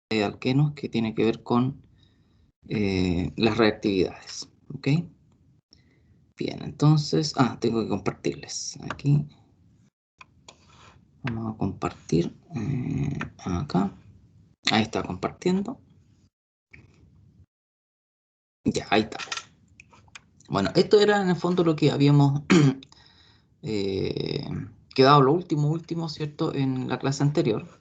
de alquenos que tiene que ver con las reactividades. ¿Ok? Bien, entonces, tengo que compartirles. Aquí vamos a compartir acá. Ahí está compartiendo. Ya, ahí está. Bueno, esto era en el fondo lo que habíamos quedado lo último, ¿cierto? En la clase anterior.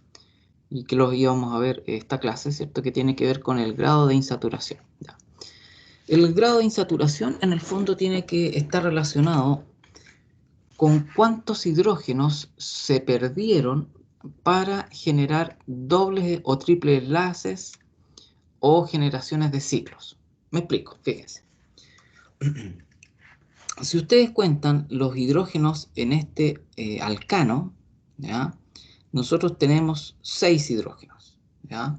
Y que lo íbamos a ver esta clase, ¿cierto? Que tiene que ver con el grado de insaturación. Ya. El grado de insaturación en el fondo tiene que estar relacionado con cuántos hidrógenos se perdieron para generar dobles o triples enlaces o generaciones de ciclos. Me explico, fíjense. Si ustedes cuentan los hidrógenos en este alcano, ¿ya? Nosotros tenemos 6 hidrógenos, ¿ya?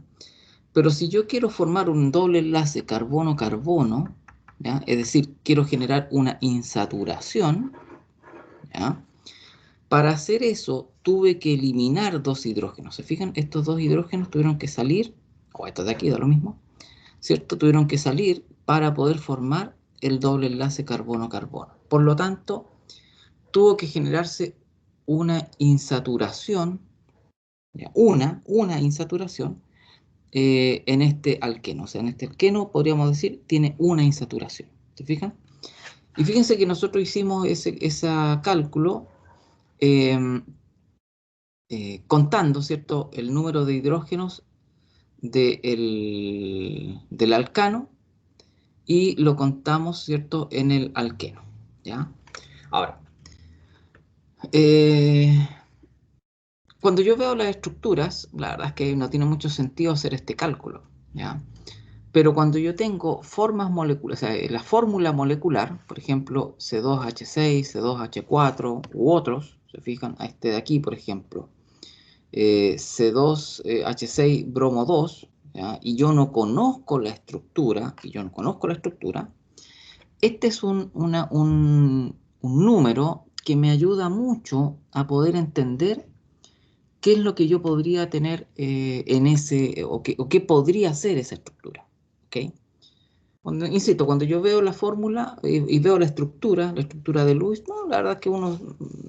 Pero si yo quiero formar un doble enlace carbono-carbono, ¿ya? Es decir, quiero generar una insaturación, ¿ya? Para hacer eso tuve que eliminar 2 hidrógenos. ¿Se fijan? Estos 2 hidrógenos tuvieron que salir, o estos de aquí da lo mismo, ¿cierto? Tuvieron que salir para poder formar el doble enlace carbono-carbono. Por lo tanto, tuvo que generarse una insaturación, ¿ya? Una insaturación en este alqueno. O sea, en este alqueno podríamos decir tiene una insaturación. ¿Se fijan? Y fíjense que nosotros hicimos ese cálculo eh, contando, ¿cierto?, el número de hidrógenos del alcano y lo contamos, ¿cierto?, en el alqueno. ¿Ya? Ahora, eh, cuando yo veo las estructuras, la verdad es que no tiene mucho sentido hacer este cálculo. ¿Ya? Pero cuando yo tengo formas moleculares, o sea, la fórmula molecular, por ejemplo, C2H6, C2H4 u otros, se fijan, a este de aquí, por ejemplo, C2H6 bromo 2, ¿ya? Y yo no conozco la estructura, este es un número que me ayuda mucho a poder entender qué es lo que yo podría tener en ese, o qué podría ser esa estructura. ¿Ok? Insisto, cuando yo veo la fórmula y veo la estructura de Lewis, no, la verdad es que uno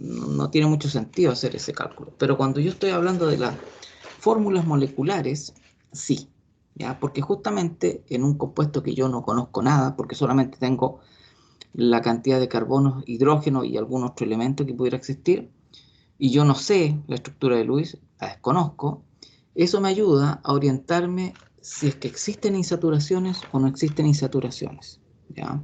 no tiene mucho sentido hacer ese cálculo. Pero cuando yo estoy hablando de las fórmulas moleculares, sí, ¿ya? Porque justamente en un compuesto que yo no conozco nada, porque solamente tengo la cantidad de carbonos, hidrógeno y algún otro elemento que pudiera existir, y yo no sé la estructura de Lewis, la desconozco, eso me ayuda a orientarme si es que existen insaturaciones o no existen insaturaciones. ¿Ya?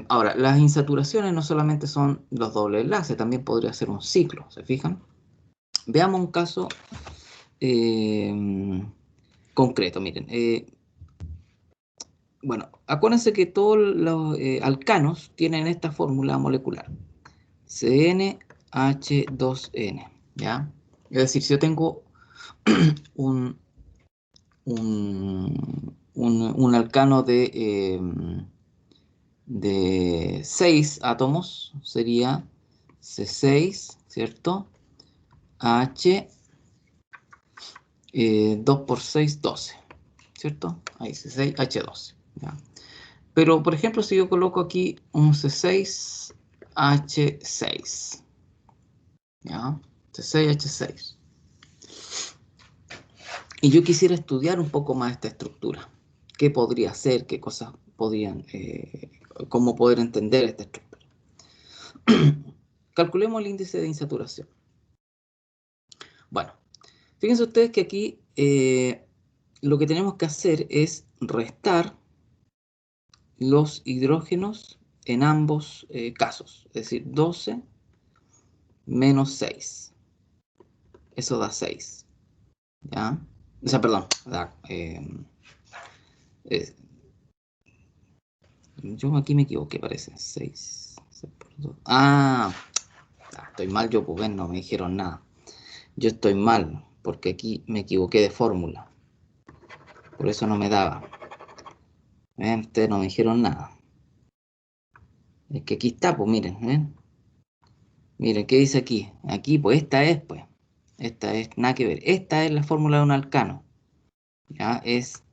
Ahora, las insaturaciones no solamente son los dobles enlaces, también podría ser un ciclo, ¿se fijan? Veamos un caso concreto, miren. Bueno, acuérdense que todos los alcanos tienen esta fórmula molecular, CnH2n, ¿ya? Es decir, si yo tengo un, un alcano de 6 átomos, sería C6, ¿cierto? H 2 por 6, 12, ¿cierto? Ahí C6, H12. ¿Ya? Pero, por ejemplo, si yo coloco aquí un C6, H6, ¿ya? C6, H6. Y yo quisiera estudiar un poco más esta estructura. ¿Qué podría ser? ¿Qué cosas podrían? ¿Cómo poder entender esta estructura? Calculemos el índice de insaturación. Bueno, fíjense ustedes que aquí lo que tenemos que hacer es restar los hidrógenos en ambos casos. Es decir, 12 menos 6. Eso da 6. ¿Ya? O sea, perdón. Yo aquí me equivoqué, parece. 6 por 2. Estoy mal yo, pues ven, no me dijeron nada. Yo estoy mal, porque aquí me equivoqué de fórmula. Por eso no me daba. ¿Ven? Ustedes no me dijeron nada. Es que aquí está, pues miren, ¿ven? Miren, ¿qué dice aquí? Aquí, pues esta es, nada que ver. Esta es la fórmula de un alcano. ya es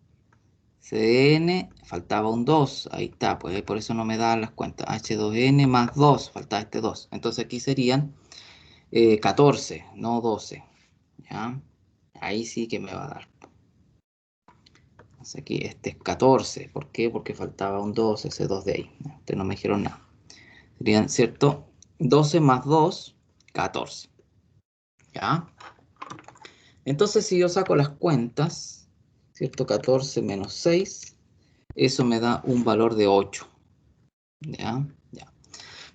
CN, faltaba un 2, ahí está, pues por eso no me dan las cuentas. H2N más 2, faltaba este 2. Entonces aquí serían 14, no 12, ¿ya? Ahí sí que me va a dar. Entonces aquí este es 14, ¿por qué? Porque faltaba un 2, ese 2 de ahí. Ustedes no me dijeron nada. Serían, ¿cierto? 12 más 2, 14, ¿ya? Entonces si yo saco las cuentas, ¿cierto? 14 menos 6, eso me da un valor de 8, ¿ya? Ya.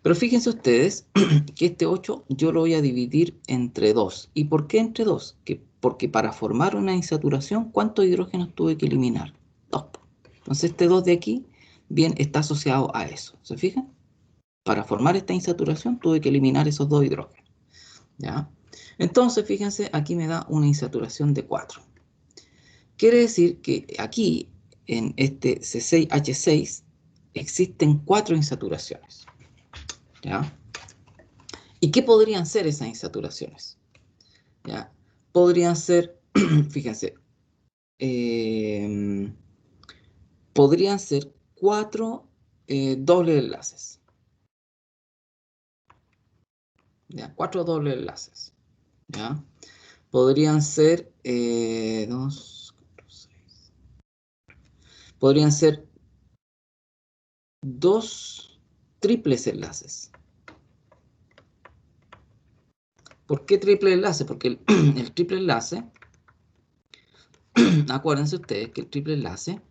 Pero fíjense ustedes que este 8 yo lo voy a dividir entre 2. ¿Y por qué entre 2? Porque para formar una insaturación, ¿cuántos hidrógenos tuve que eliminar? 2. Entonces este 2 de aquí bien está asociado a eso. ¿Se fijan? Para formar esta insaturación tuve que eliminar esos 2 hidrógenos. ¿Ya? Entonces, fíjense, aquí me da una insaturación de 4. Quiere decir que aquí, en este C6H6, existen 4 insaturaciones. ¿Ya? ¿Y qué podrían ser esas insaturaciones? ¿Ya? Podrían ser, fíjense, eh, podrían ser 4 dobles enlaces. ¿Ya? 4 dobles enlaces. ¿Ya? Podrían ser 2, 4, 6. Podrían ser 2 triples enlaces. ¿Por qué triple enlace? Porque el triple enlace, acuérdense ustedes que el triple enlace,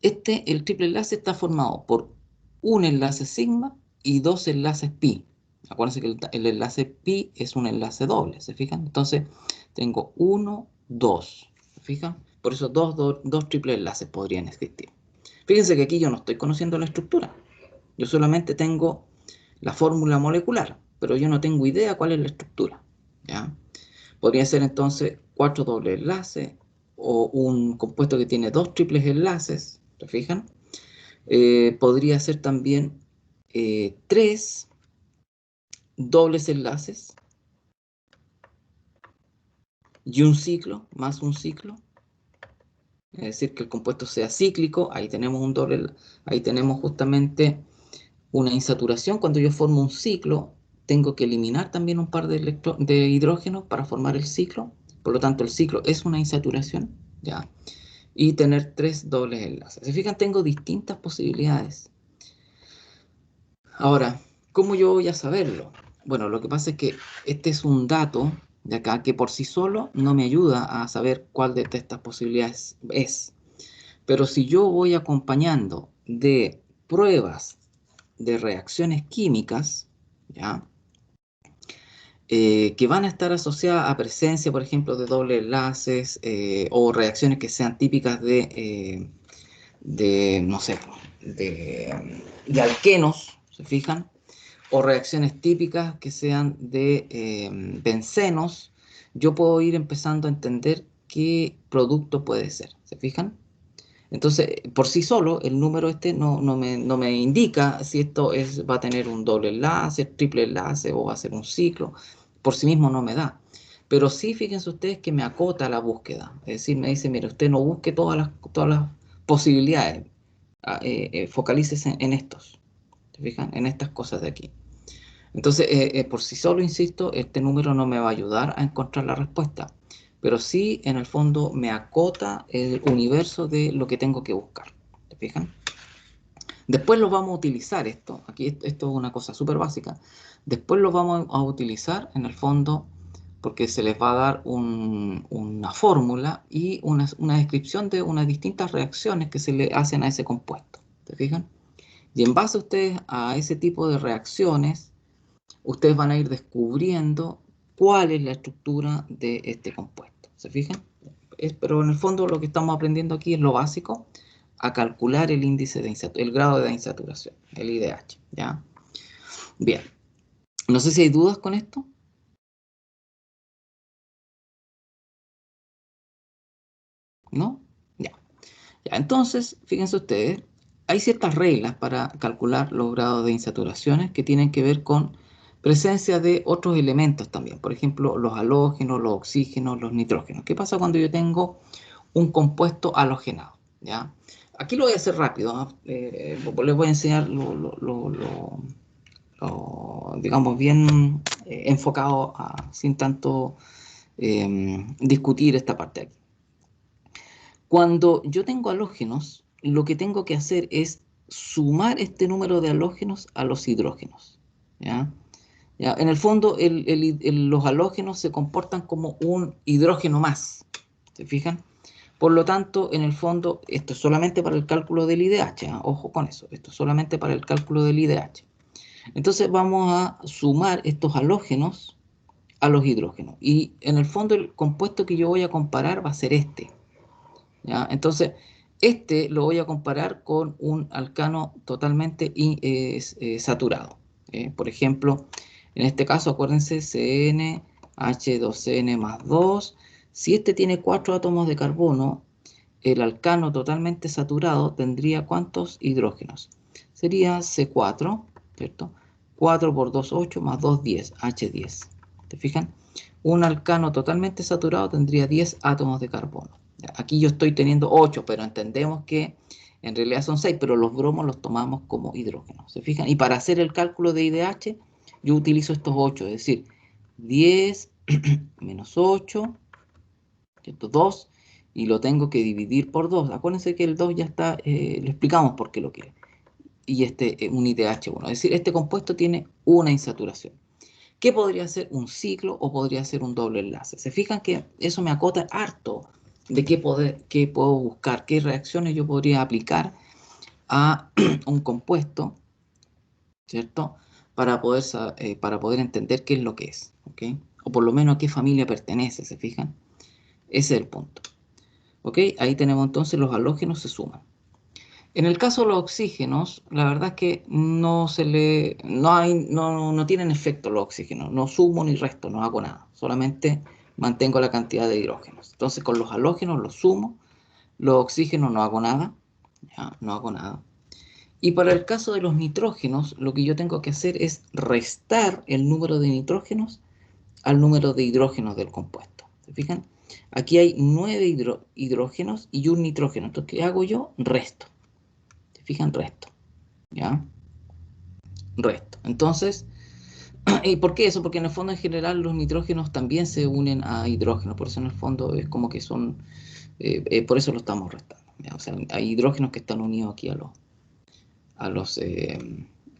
el triple enlace está formado por un enlace sigma y 2 enlaces pi. Acuérdense que el enlace pi es un enlace doble, ¿se fijan? Entonces tengo 1, 2, ¿se fijan? Por eso dos triples enlaces podrían existir. Fíjense que aquí yo no estoy conociendo la estructura. Yo solamente tengo la fórmula molecular, pero yo no tengo idea cuál es la estructura. ¿Ya? Podría ser entonces 4 dobles enlaces o un compuesto que tiene 2 triples enlaces, ¿se fijan? Podría ser también 3 dobles enlaces y un ciclo, más un ciclo. Es decir, que el compuesto sea cíclico, ahí tenemos un doble, ahí tenemos justamente una insaturación. Cuando yo formo un ciclo, tengo que eliminar también un par de hidrógenos para formar el ciclo. Por lo tanto, el ciclo es una insaturación, ¿ya? Y tener 3 dobles enlaces. ¿Se fijan? Tengo distintas posibilidades. Ahora, ¿cómo yo voy a saberlo? Bueno, lo que pasa es que este es un dato de acá que por sí solo no me ayuda a saber cuál de estas posibilidades es. Pero si yo voy acompañando de pruebas de reacciones químicas, ¿ya? Que van a estar asociadas a presencia, por ejemplo, de dobles enlaces o reacciones que sean típicas no sé, de alquenos, ¿se fijan? O reacciones típicas que sean de bencenos, yo puedo ir empezando a entender qué producto puede ser, ¿se fijan? Entonces, por sí solo, el número este no me indica si esto va a tener un doble enlace, triple enlace o va a ser un ciclo. Por sí mismo no me da. Pero sí, fíjense ustedes que me acota la búsqueda. Es decir, me dice, mire, usted no busque todas las posibilidades. Focalícese en estos. ¿Se fijan? En estas cosas de aquí. Entonces, por sí solo, insisto, este número no me va a ayudar a encontrar la respuesta, pero sí, en el fondo, me acota el universo de lo que tengo que buscar. ¿Se fijan? Después lo vamos a utilizar esto. Aquí esto es una cosa súper básica. Después lo vamos a utilizar, en el fondo, porque se les va a dar una fórmula y una descripción de unas distintas reacciones que se le hacen a ese compuesto. ¿Se fijan? Y en base a ustedes a ese tipo de reacciones, ustedes van a ir descubriendo cuál es la estructura de este compuesto. ¿Se fijan? Pero en el fondo lo que estamos aprendiendo aquí es lo básico, a calcular el índice de el grado de insaturación, el IDH. ¿Ya? Bien. No sé si hay dudas con esto. ¿No? Ya. Ya. Entonces, fíjense ustedes, hay ciertas reglas para calcular los grados de insaturaciones que tienen que ver con presencia de otros elementos también, por ejemplo, los halógenos, los oxígenos, los nitrógenos. ¿Qué pasa cuando yo tengo un compuesto halogenado? ¿Ya? Aquí lo voy a hacer rápido, ¿no? Les voy a enseñar digamos, bien enfocado sin tanto discutir esta parte aquí. Cuando yo tengo halógenos, lo que tengo que hacer es sumar este número de halógenos a los hidrógenos. ¿Ya? ¿Ya? En el fondo, los halógenos se comportan como un hidrógeno más. ¿Se fijan? Por lo tanto, en el fondo, esto es solamente para el cálculo del IDH. ¿Eh? Ojo con eso, esto es solamente para el cálculo del IDH. Entonces vamos a sumar estos halógenos a los hidrógenos. Y en el fondo el compuesto que yo voy a comparar va a ser este. ¿Ya? Entonces, este lo voy a comparar con un alcano totalmente saturado. Por ejemplo, en este caso, acuérdense, CnH2n más 2. Si este tiene 4 átomos de carbono, el alcano totalmente saturado tendría ¿cuántos hidrógenos? Sería C4, ¿cierto? 4 por 2, 8, más 2, 10, H10. ¿Te fijan? Un alcano totalmente saturado tendría 10 átomos de carbono. Aquí yo estoy teniendo 8, pero entendemos que en realidad son 6, pero los bromos los tomamos como hidrógenos. ¿Se fijan? Y para hacer el cálculo de IDH, yo utilizo estos 8, es decir, 10 menos 8, 2, y lo tengo que dividir por 2. Acuérdense que el 2 ya está, le explicamos por qué lo quiere. Y este es un IDH1, es decir, este compuesto tiene una insaturación. ¿Qué podría ser un ciclo o podría ser un doble enlace? Se fijan que eso me acota harto de qué puedo buscar, qué reacciones yo podría aplicar a un compuesto, ¿cierto? Para poder entender qué es lo que es, ¿ok? O por lo menos a qué familia pertenece, ¿se fijan? Ese es el punto, ¿ok? Ahí tenemos entonces los halógenos se suman. En el caso de los oxígenos, la verdad es que no tienen efecto los oxígenos, no sumo ni resto, no hago nada, solamente mantengo la cantidad de hidrógenos. Entonces con los halógenos los sumo, los oxígenos no hago nada, ya, no hago nada. Y para el caso de los nitrógenos, lo que yo tengo que hacer es restar el número de nitrógenos al número de hidrógenos del compuesto. ¿Se fijan? Aquí hay 9 hidrógenos y un nitrógeno. Entonces, ¿qué hago yo? Resto. ¿Se fijan? Resto. ¿Ya? Resto. Entonces, ¿y por qué eso? Porque en el fondo en general los nitrógenos también se unen a hidrógenos, por eso en el fondo es como que son, por eso lo estamos restando. ¿Ya? O sea, hay hidrógenos que están unidos aquí a los,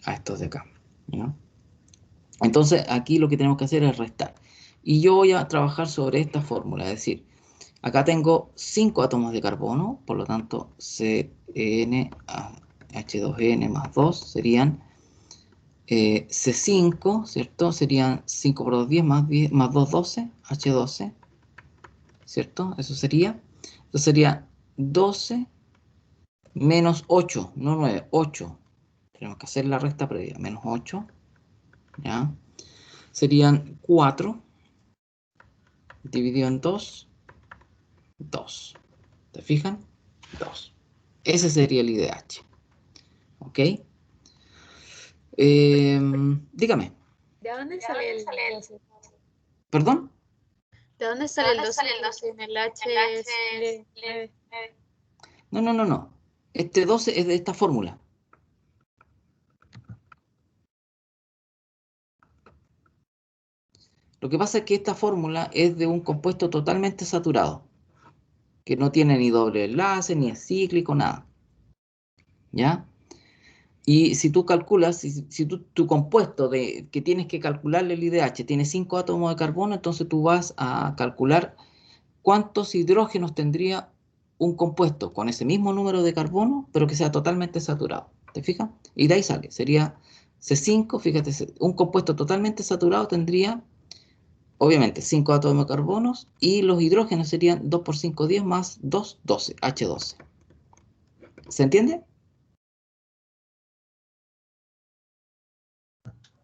a estos de acá. ¿Ya? Entonces aquí lo que tenemos que hacer es restar. Y yo voy a trabajar sobre esta fórmula, es decir, acá tengo 5 átomos de carbono, por lo tanto CnH2n más 2 serían C5, ¿cierto? Serían 5 por 2, 10 más 2, 12, H12, ¿cierto? Eso sería. Entonces sería 12 menos 8, no 9, 8. Tenemos que hacer la resta previa, menos 8, ¿ya? Serían 4 dividido en 2, 2. ¿Te fijan? 2. Ese sería el IDH, ¿ok? Dígame, ¿De dónde sale el 12? ¿perdón? ¿De dónde sale el 12 si en el H sale 9? No, no, no, no. Este 12 es de esta fórmula. Lo que pasa es que esta fórmula es de un compuesto totalmente saturado, que no tiene ni doble enlace, ni es cíclico, nada. ¿Ya? Y si tú calculas, si tu compuesto que tienes que calcularle el IDH tiene 5 átomos de carbono, entonces tú vas a calcular cuántos hidrógenos tendría un compuesto con ese mismo número de carbono, pero que sea totalmente saturado. ¿Te fijas? Y de ahí sale, sería C5, fíjate, un compuesto totalmente saturado tendría, obviamente, 5 átomos de carbonos y los hidrógenos serían 2 por 5, 10 más 2, 12, H12. ¿Se entiende?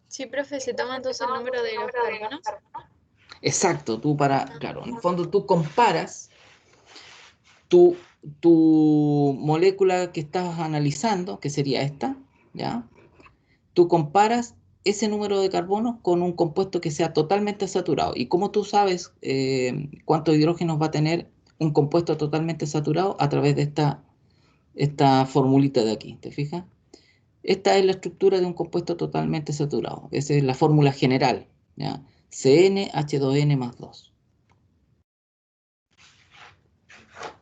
Sí, profe, se toma entonces el número de los carbonos. Exacto, Ah, claro, en el fondo tú comparas tu, tu molécula que estás analizando, que sería esta, ¿ya? Tú comparas ese número de carbonos con un compuesto que sea totalmente saturado. ¿Y cómo tú sabes cuántos hidrógenos va a tener un compuesto totalmente saturado? A través de esta formulita de aquí, ¿te fijas? Esta es la estructura de un compuesto totalmente saturado. Esa es la fórmula general, ¿ya? CnH2n más 2.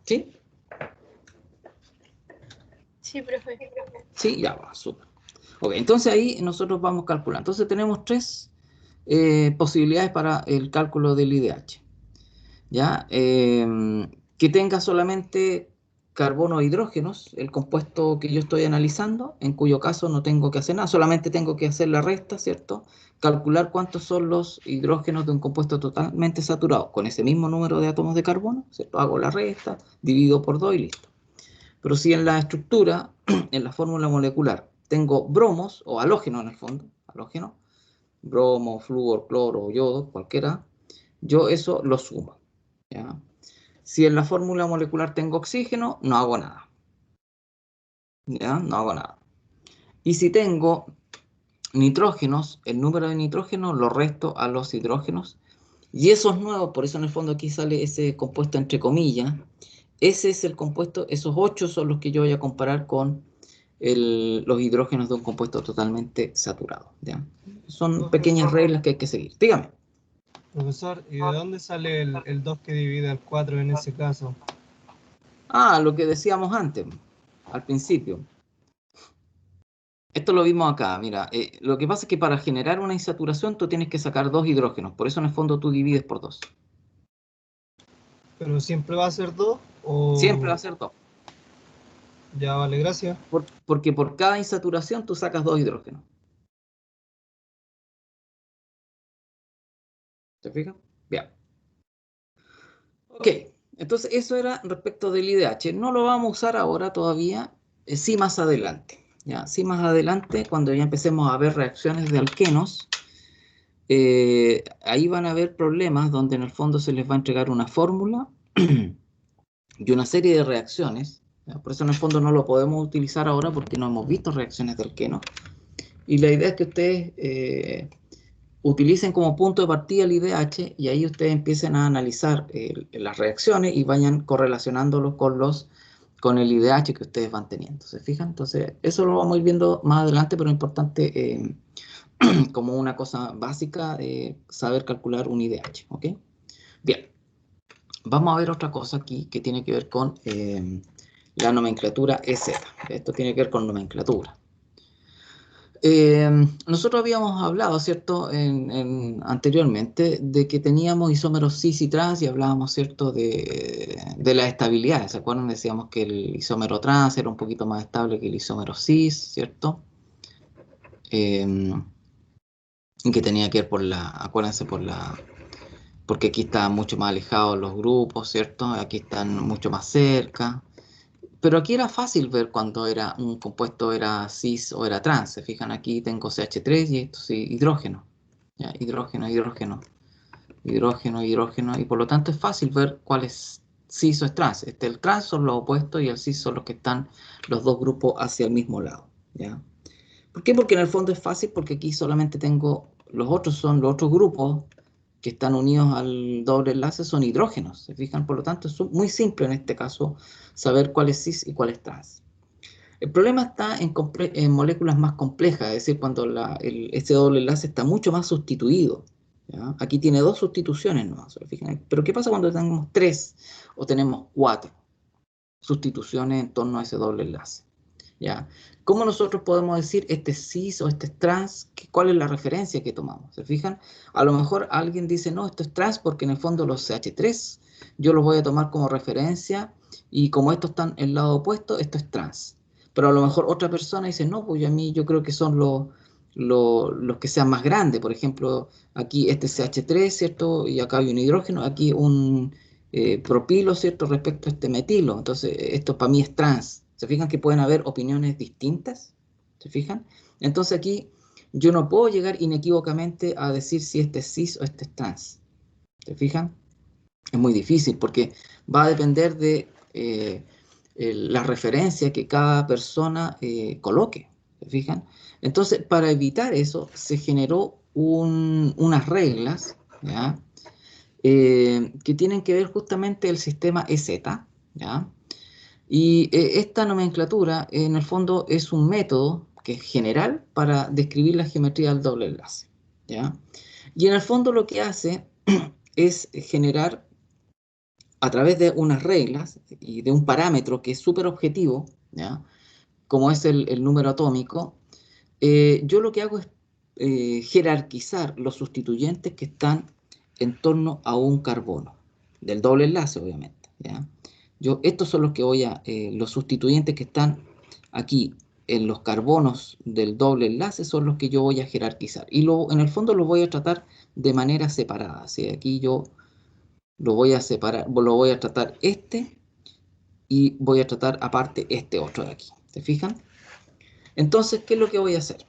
¿Sí? Sí, profe. Sí, ya va, súper. Ok, entonces ahí nosotros vamos calculando. Entonces tenemos tres posibilidades para el cálculo del IDH. ¿Ya? Que tenga solamente carbono e hidrógenos, el compuesto que yo estoy analizando, en cuyo caso no tengo que hacer nada, solamente tengo que hacer la resta, ¿cierto? Calcular cuántos son los hidrógenos de un compuesto totalmente saturado, con ese mismo número de átomos de carbono, ¿cierto? Hago la resta, divido por 2 y listo. Pero si en la estructura, en la fórmula molecular, tengo bromos, o halógeno en el fondo, halógeno, bromo, flúor, cloro, yodo, cualquiera, yo eso lo sumo, ¿ya? Si en la fórmula molecular tengo oxígeno, no hago nada, ¿ya? No hago nada. Y si tengo nitrógenos, el número de nitrógenos lo resto a los hidrógenos. Y esos nuevos, por eso en el fondo aquí sale ese compuesto entre comillas, ese es el compuesto, esos 8 son los que yo voy a comparar con los hidrógenos de un compuesto totalmente saturado, ¿ya? Son pequeñas reglas que hay que seguir. Dígame. Profesor, ¿y de dónde sale el 2 que divide al 4 en ese caso? Ah, lo que decíamos antes, al principio. Esto lo vimos acá, mira, lo que pasa es que para generar una insaturación tú tienes que sacar 2 hidrógenos, por eso en el fondo tú divides por 2. ¿Pero siempre va a ser 2 Siempre va o a ser 2, ya vale, gracias? porque por cada insaturación tú sacas 2 hidrógenos. ¿Te fijas? Bien. Ok, entonces eso era respecto del IDH. No lo vamos a usar ahora todavía, sí más adelante. ¿Ya? Sí más adelante, cuando ya empecemos a ver reacciones de alquenos, ahí van a haber problemas donde en el fondo se les va a entregar una fórmula y una serie de reacciones. ¿Ya? Por eso en el fondo no lo podemos utilizar ahora porque no hemos visto reacciones de alquenos. Y la idea es que ustedes utilicen como punto de partida el IDH y ahí ustedes empiecen a analizar las reacciones y vayan correlacionándolos con el IDH que ustedes van teniendo. ¿Se fijan? Entonces, eso lo vamos a ir viendo más adelante, pero es importante como una cosa básica saber calcular un IDH. ¿Ok? Bien, vamos a ver otra cosa aquí que tiene que ver con la nomenclatura EZ. Esto tiene que ver con nomenclatura. Nosotros habíamos hablado, ¿cierto?, anteriormente, de que teníamos isómeros cis y trans y hablábamos, ¿cierto?, de la estabilidad. ¿Se acuerdan? Decíamos que el isómero trans era un poquito más estable que el isómero cis, ¿cierto? Y que tenía que ver acuérdense, porque aquí están mucho más alejados los grupos, ¿cierto? Aquí están mucho más cerca. Pero aquí era fácil ver cuando era un compuesto era cis o era trans. Se fijan, aquí tengo CH3 y esto sí, hidrógeno. ¿Ya? Hidrógeno, hidrógeno, hidrógeno, hidrógeno. Y por lo tanto es fácil ver cuál es cis o es trans. El trans son los opuestos y el cis son los que están los dos grupos hacia el mismo lado. ¿Ya? ¿Por qué? Porque en el fondo es fácil, porque aquí solamente tengo, los otros son los otros grupos que están unidos al doble enlace, son hidrógenos, ¿se fijan? Por lo tanto, es muy simple en este caso saber cuál es cis y cuál es trans. El problema está en moléculas más complejas, es decir, cuando ese doble enlace está mucho más sustituido. ¿Ya? Aquí tiene 2 sustituciones nomás, ¿se fijan? Pero ¿qué pasa cuando tenemos 3 o tenemos 4 sustituciones en torno a ese doble enlace? ¿Ya? ¿Cómo nosotros podemos decir este es cis o este es trans? ¿Cuál es la referencia que tomamos? ¿Se fijan? A lo mejor alguien dice, no, esto es trans porque en el fondo los CH3 yo los voy a tomar como referencia y como estos están en el lado opuesto, esto es trans. Pero a lo mejor otra persona dice, no, pues a mí yo creo que son los que sean más grandes. Por ejemplo, aquí este CH3, ¿cierto? Y acá hay un hidrógeno, aquí un propilo, ¿cierto? Respecto a este metilo. Entonces, esto para mí es trans. ¿Se fijan que pueden haber opiniones distintas? ¿Se fijan? Entonces aquí yo no puedo llegar inequívocamente a decir si este es cis o este es trans. ¿Se fijan? Es muy difícil porque va a depender de la referencia que cada persona coloque. ¿Se fijan? Entonces, para evitar eso, se generó unas reglas, ¿ya? Que tienen que ver justamente el sistema EZ, ¿ya? Y esta nomenclatura, en el fondo, es un método que es general para describir la geometría del doble enlace, ¿ya? Y en el fondo lo que hace es generar, a través de unas reglas y de un parámetro que es súper objetivo, ¿ya? Como es el número atómico, yo lo que hago es jerarquizar los sustituyentes que están en torno a un carbono, del doble enlace, obviamente, ¿ya? Estos son los que los sustituyentes que están aquí en los carbonos del doble enlace son los que yo voy a jerarquizar. Y en el fondo los voy a tratar de manera separada. ¿Sí? Aquí yo lo voy a separar, lo voy a tratar este y voy a tratar aparte este otro de aquí. ¿Se fijan? Entonces, ¿qué es lo que voy a hacer?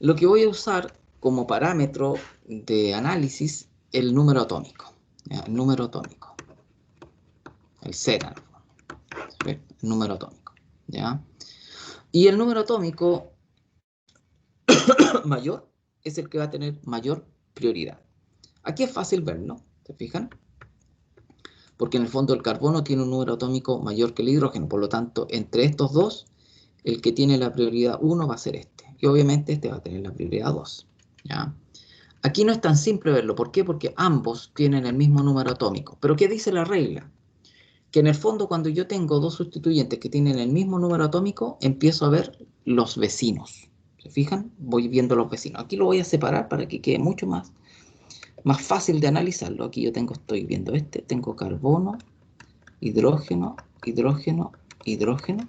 Lo que voy a usar como parámetro de análisis el número atómico. ¿Ya? El número atómico. El Z, ¿sí? El número atómico. ¿Ya? Y el número atómico mayor es el que va a tener mayor prioridad. Aquí es fácil verlo, ¿se fijan? Porque en el fondo el carbono tiene un número atómico mayor que el hidrógeno, por lo tanto, entre estos dos, el que tiene la prioridad 1 va a ser este. Y obviamente este va a tener la prioridad 2. ¿Ya? Aquí no es tan simple verlo. ¿Por qué? Porque ambos tienen el mismo número atómico. ¿Pero qué dice la regla? Que en el fondo cuando yo tengo dos sustituyentes que tienen el mismo número atómico, empiezo a ver los vecinos. ¿Se fijan? Voy viendo los vecinos. Aquí lo voy a separar para que quede mucho más fácil de analizarlo. Aquí estoy viendo tengo carbono, hidrógeno, hidrógeno, hidrógeno.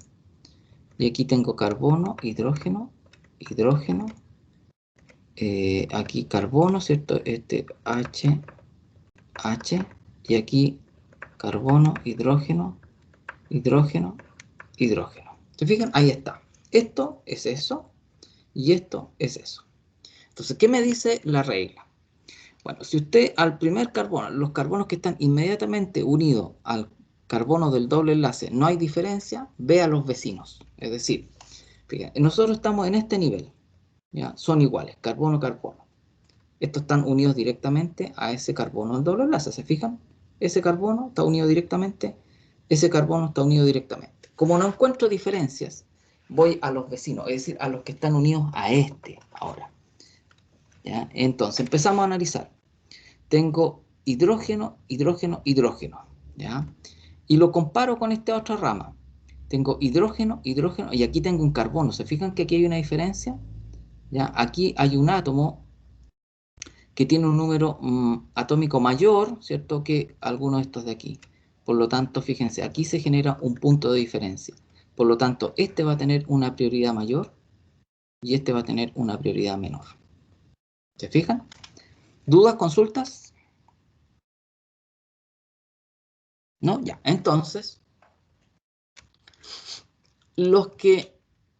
Y aquí tengo carbono, hidrógeno, hidrógeno. Aquí carbono, ¿cierto? H, H. Y aquí carbono, hidrógeno, hidrógeno, hidrógeno. ¿Se fijan? Ahí está. Esto es eso y esto es eso. Entonces, ¿qué me dice la regla? Bueno, si usted al primer carbono, los carbonos que están inmediatamente unidos al carbono del doble enlace, no hay diferencia, ve a los vecinos. Es decir, fíjate, nosotros estamos en este nivel, ¿ya? Son iguales, carbono, carbono. Estos están unidos directamente a ese carbono del doble enlace, ¿se fijan? Ese carbono está unido directamente, ese carbono está unido directamente. Como no encuentro diferencias, voy a los vecinos, es decir, a los que están unidos a este ahora. ¿Ya? Entonces, empezamos a analizar. Tengo hidrógeno, hidrógeno, hidrógeno, ¿ya? Y lo comparo con esta otra rama. Tengo hidrógeno, hidrógeno, y aquí tengo un carbono. ¿Se fijan que aquí hay una diferencia? ¿Ya? Aquí hay un átomo que tiene un número atómico mayor, ¿cierto?, que algunos de estos de aquí. Por lo tanto, fíjense, aquí se genera un punto de diferencia. Por lo tanto, este va a tener una prioridad mayor y este va a tener una prioridad menor. ¿Se fijan? ¿Dudas, consultas? ¿No? Ya, entonces,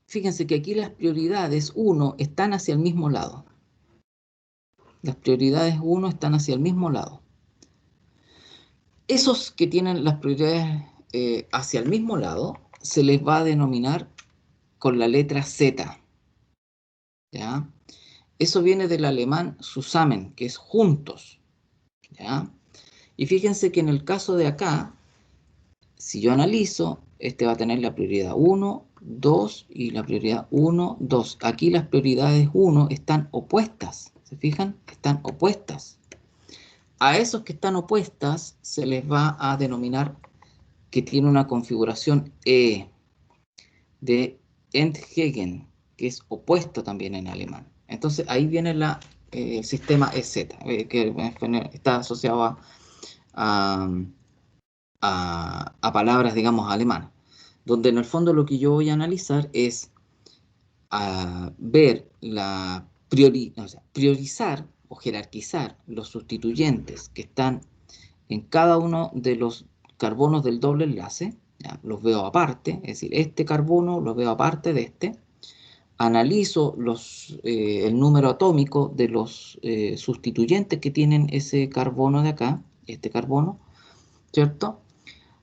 fíjense que aquí las prioridades 1 están hacia el mismo lado. Las prioridades 1 están hacia el mismo lado. Esos que tienen las prioridades hacia el mismo lado, se les va a denominar con la letra Z. ¿Ya? Eso viene del alemán zusammen, que es juntos. ¿Ya? Y fíjense que en el caso de acá, si yo analizo, este va a tener la prioridad 1, 2 y la prioridad 1, 2. Aquí las prioridades 1 están opuestas. ¿Se fijan? Están opuestas. A esos que están opuestas se les va a denominar que tiene una configuración E de Entgegen, que es opuesto también en alemán. Entonces ahí viene el sistema EZ, que está asociado a palabras, digamos, alemanas, donde en el fondo lo que yo voy a analizar es ver priorizar o jerarquizar los sustituyentes que están en cada uno de los carbonos del doble enlace. ¿Ya? Los veo aparte, es decir, este carbono lo veo aparte de este. Analizo el número atómico de los sustituyentes que tienen ese carbono de acá, este carbono, ¿cierto?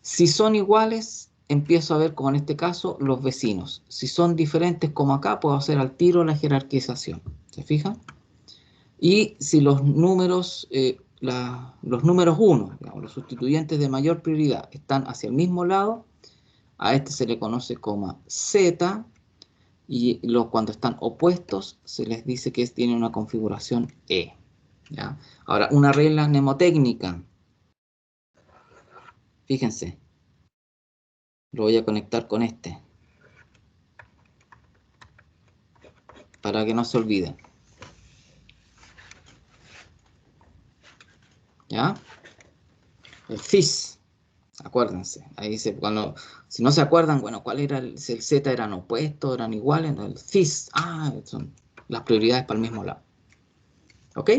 Si son iguales, empiezo a ver, como en este caso, los vecinos. Si son diferentes como acá, puedo hacer al tiro la jerarquización. ¿Se fijan? Y si los números, los números 1, digamos, los sustituyentes de mayor prioridad, están hacia el mismo lado, a este se le conoce como Z, y cuando están opuestos se les dice que tienen una configuración E. ¿Ya? Ahora, una regla mnemotécnica. Fíjense, lo voy a conectar con este, para que no se olviden. ¿Ya? El FIS, acuérdense. Ahí dice, si no se acuerdan, bueno, ¿cuál era si el Z eran opuestos, eran iguales? El FIS, son las prioridades para el mismo lado. ¿Ok?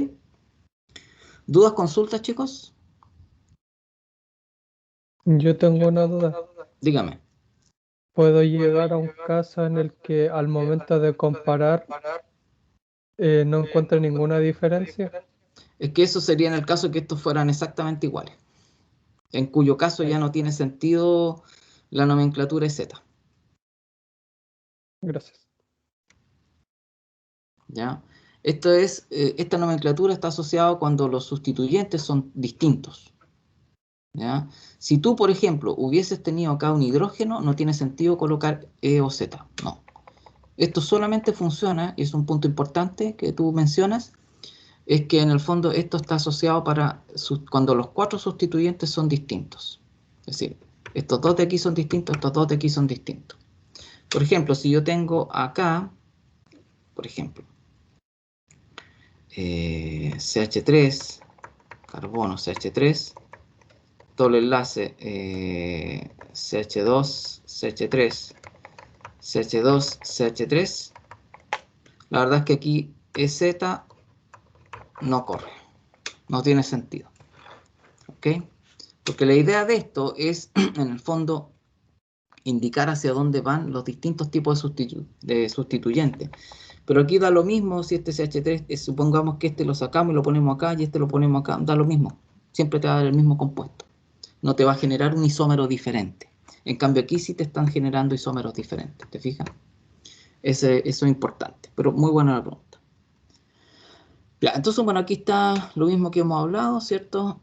¿Dudas, consultas, chicos? Yo tengo una duda. Dígame. ¿Puedo llegar a un caso en el que al momento de comparar no encuentre ninguna diferencia? Es que eso sería en el caso que estos fueran exactamente iguales, en cuyo caso ya no tiene sentido la nomenclatura Z. Gracias. ¿Ya? Esta nomenclatura está asociada cuando los sustituyentes son distintos. ¿Ya? Si tú, por ejemplo, hubieses tenido acá un hidrógeno, no tiene sentido colocar E o Z. No. Esto solamente funciona, y es un punto importante que tú mencionas, es que en el fondo esto está asociado cuando los 4 sustituyentes son distintos. Es decir, estos 2 de aquí son distintos, estos 2 de aquí son distintos. Por ejemplo, si yo tengo acá, por ejemplo, CH3, carbono CH3, doble enlace CH2, CH3, CH2, CH3. La verdad es que aquí EZ no corre, no tiene sentido. ¿Ok? Porque la idea de esto es, en el fondo, indicar hacia dónde van los distintos tipos de sustituyentes. Pero aquí da lo mismo si este CH3, supongamos que este lo sacamos y lo ponemos acá y este lo ponemos acá, da lo mismo. Siempre te va a dar el mismo compuesto. No te va a generar un isómero diferente. En cambio aquí sí te están generando isómeros diferentes, ¿te fijas? Eso es importante, pero muy buena la pregunta. Ya, entonces, bueno, aquí está lo mismo que hemos hablado, ¿cierto?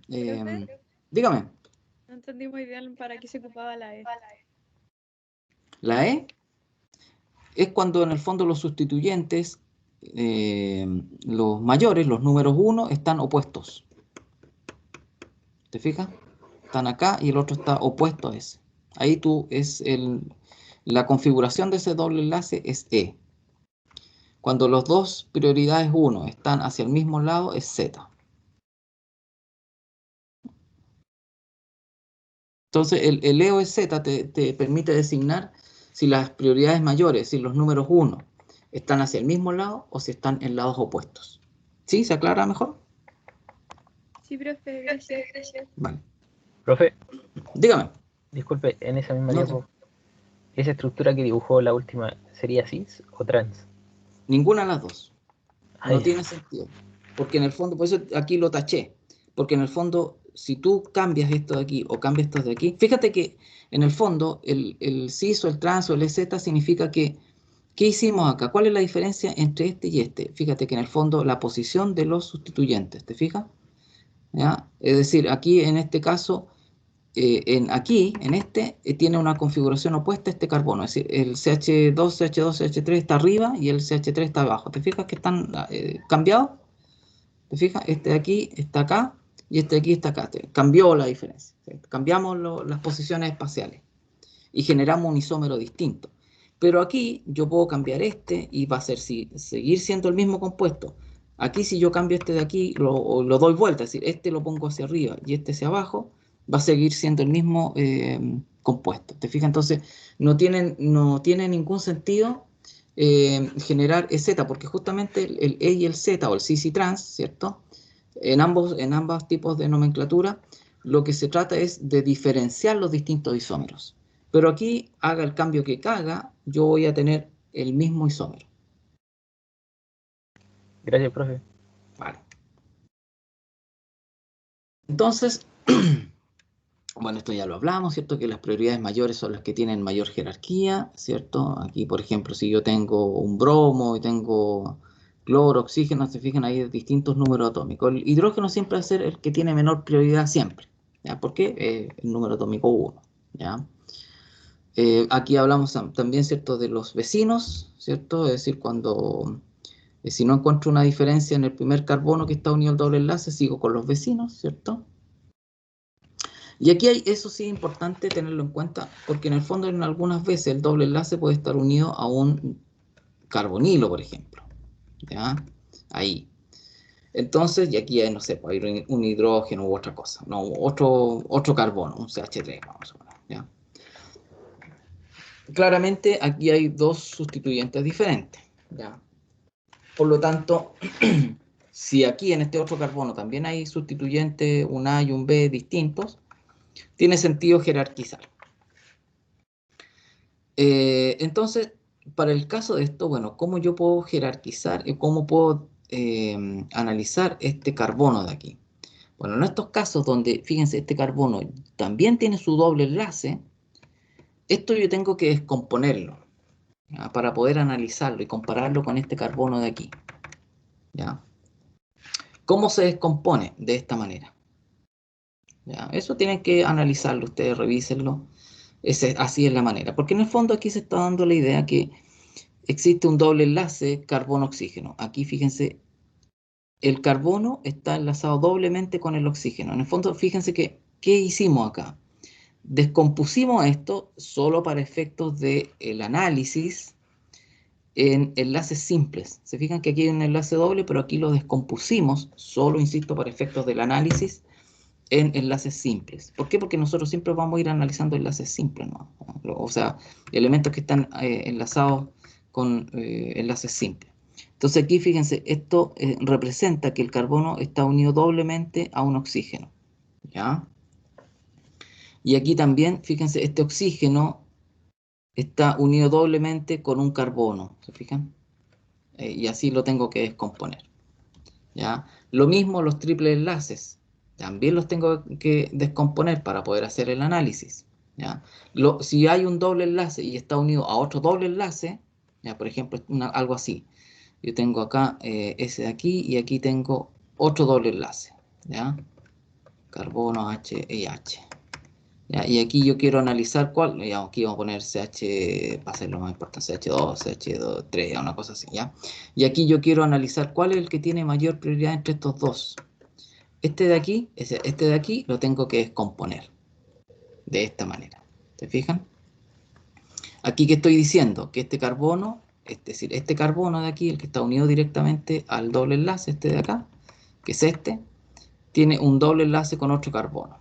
Dígame. No entendí muy bien para qué se ocupaba la E. La E es cuando en el fondo los sustituyentes, los mayores, los números 1, están opuestos. ¿Te fijas? Están acá y el otro está opuesto a ese. Ahí la configuración de ese doble enlace es E. Cuando los dos prioridades 1 están hacia el mismo lado es Z. Entonces el E o el Z te permite designar si las prioridades mayores, si los números 1 están hacia el mismo lado o si están en lados opuestos. ¿Sí? ¿Se aclara mejor? Sí, profe, gracias. Vale. Profe, Dígame. disculpe, en esa misma No, diapo, ¿esa estructura que dibujó la última sería cis o trans? ninguna de las dos. No Ay, tiene sentido. Porque en el fondo, por eso aquí lo taché. Porque en el fondo, si tú cambias esto de aquí o cambias esto de aquí, fíjate que en el fondo el cis o el trans o el EZ significa que, ¿qué hicimos acá? ¿Cuál es la diferencia entre este y este? Fíjate que en el fondo la posición de los sustituyentes, ¿te fijas? ¿Ya? Es decir, aquí en este caso, en este, tiene una configuración opuesta a este carbono. Es decir, el CH2, CH2, CH3 está arriba y el CH3 está abajo. ¿Te fijas que están cambiados? ¿Te fijas? Este de aquí está acá y este de aquí está acá. Cambió la diferencia. Cambiamos las posiciones espaciales y generamos un isómero distinto. Pero aquí yo puedo cambiar este y va a seguir siendo el mismo compuesto. Aquí si yo cambio este de aquí, lo doy vuelta, es decir, este lo pongo hacia arriba y este hacia abajo, va a seguir siendo el mismo compuesto. ¿Te fijas? Entonces no tiene ningún sentido generar EZ, porque justamente el E y el Z o el cis y trans, ¿cierto? En ambos tipos de nomenclatura, lo que se trata es de diferenciar los distintos isómeros. Pero aquí, haga el cambio que haga, yo voy a tener el mismo isómero. gracias, profe. Vale. Entonces, Bueno, esto ya lo hablamos, ¿cierto? Que las prioridades mayores son las que tienen mayor jerarquía, ¿cierto? Aquí, por ejemplo, si yo tengo un bromo y tengo cloro, oxígeno, se fijan ahí distintos números atómicos. El hidrógeno siempre va a ser el que tiene menor prioridad siempre, ¿ya? ¿Por qué? El número atómico 1, ¿ya? Aquí hablamos también, ¿cierto? De los vecinos, ¿cierto? Es decir, cuando si no encuentro una diferencia en el primer carbono que está unido al doble enlace, sigo con los vecinos, ¿cierto? Y aquí hay, eso sí es importante tenerlo en cuenta, porque en el fondo en algunas veces el doble enlace puede estar unido a un carbonilo, por ejemplo. ¿Ya? Ahí. Entonces, y aquí hay, no sé, puede ir un hidrógeno u otra cosa, no, otro carbono, un CH3, vamos a poner, ¿ya? Claramente aquí hay dos sustituyentes diferentes, ¿ya? Por lo tanto, si aquí en este otro carbono también hay sustituyentes, un A y un B distintos, tiene sentido jerarquizar. Entonces, para el caso de esto, bueno, ¿cómo yo puedo jerarquizar y cómo puedo analizar este carbono de aquí? Bueno, en estos casos donde, fíjense, este carbono también tiene su doble enlace, esto yo tengo que descomponerlo, ¿ya? Para poder analizarlo y compararlo con este carbono de aquí, ¿ya? ¿Cómo se descompone? De esta manera, ¿ya? Eso tienen que analizarlo, ustedes revísenlo. Así es la manera, porque en el fondo aquí se está dando la idea que existe un doble enlace carbono-oxígeno. Aquí fíjense, el carbono está enlazado doblemente con el oxígeno. En el fondo, fíjense que, ¿qué hicimos acá? Descompusimos esto solo para efectos del análisis en enlaces simples. Se fijan que aquí hay un enlace doble, pero aquí lo descompusimos solo, insisto, para efectos del análisis en enlaces simples. ¿Por qué? Porque nosotros siempre vamos a ir analizando enlaces simples, ¿no? O sea, elementos que están enlazados con enlaces simples. Entonces aquí fíjense, esto representa que el carbono está unido doblemente a un oxígeno, ¿ya? Y aquí también, fíjense, este oxígeno está unido doblemente con un carbono, ¿se fijan? Y así lo tengo que descomponer, ¿ya? Lo mismo los triples enlaces, también los tengo que descomponer para poder hacer el análisis, ¿ya? Si hay un doble enlace y está unido a otro doble enlace, ¿ya? Por ejemplo, algo así. Yo tengo acá ese de aquí y aquí tengo otro doble enlace, ¿ya? Carbono H y H. ¿Ya? Y aquí yo quiero analizar cuál, digamos, aquí vamos a poner CH, para hacerlo más importante, CH2, CH3, una cosa así, ¿ya? Y aquí yo quiero analizar cuál es el que tiene mayor prioridad entre estos dos. Este de aquí, este de aquí lo tengo que descomponer de esta manera. ¿Se fijan? Aquí que estoy diciendo que este carbono, es decir, este carbono de aquí, el que está unido directamente al doble enlace, este de acá, que es este, tiene un doble enlace con otro carbono.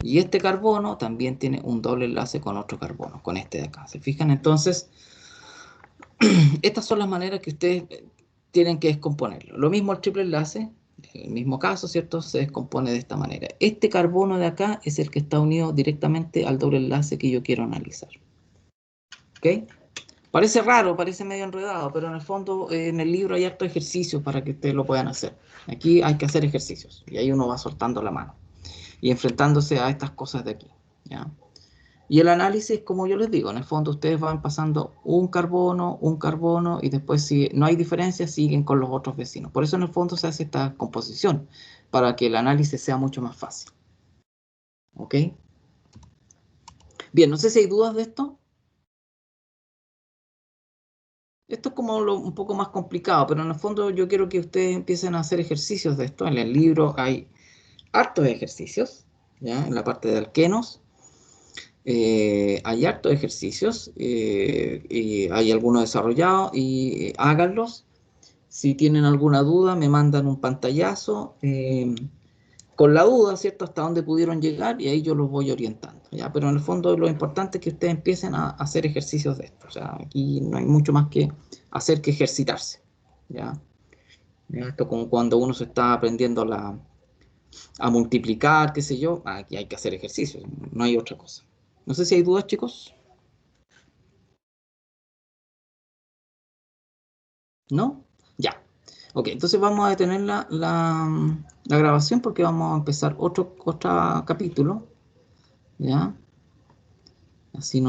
Y este carbono también tiene un doble enlace con otro carbono, con este de acá. ¿Se fijan? Entonces, estas son las maneras que ustedes tienen que descomponerlo. Lo mismo el triple enlace, en el mismo caso, ¿cierto? Se descompone de esta manera. Este carbono de acá es el que está unido directamente al doble enlace que yo quiero analizar. ¿Ok? Parece raro, parece medio enredado, pero en el fondo en el libro hay hartos ejercicios para que ustedes lo puedan hacer. Aquí hay que hacer ejercicios y ahí uno va soltando la mano y enfrentándose a estas cosas de aquí, ¿ya? Y el análisis, como yo les digo, en el fondo ustedes van pasando un carbono, y después si no hay diferencia, siguen con los otros vecinos. Por eso en el fondo se hace esta composición, para que el análisis sea mucho más fácil. ¿Ok? Bien, no sé si hay dudas de esto. Esto es como un poco más complicado, pero en el fondo yo quiero que ustedes empiecen a hacer ejercicios de esto. En el libro hay hartos ejercicios, ¿ya? En la parte de alquenos. Hay hartos ejercicios y hay algunos desarrollados y háganlos. Si tienen alguna duda, me mandan un pantallazo con la duda, ¿cierto? Hasta dónde pudieron llegar y ahí yo los voy orientando, ¿ya? Pero en el fondo lo importante es que ustedes empiecen a hacer ejercicios de esto. O sea, aquí no hay mucho más que hacer que ejercitarse, ¿ya? Esto como cuando uno se está aprendiendo a multiplicar, qué sé yo, aquí hay que hacer ejercicios, no hay otra cosa. No sé si hay dudas, chicos. ¿No? Ya. Ok, entonces vamos a detener la grabación porque vamos a empezar otro capítulo ¿Ya? Así no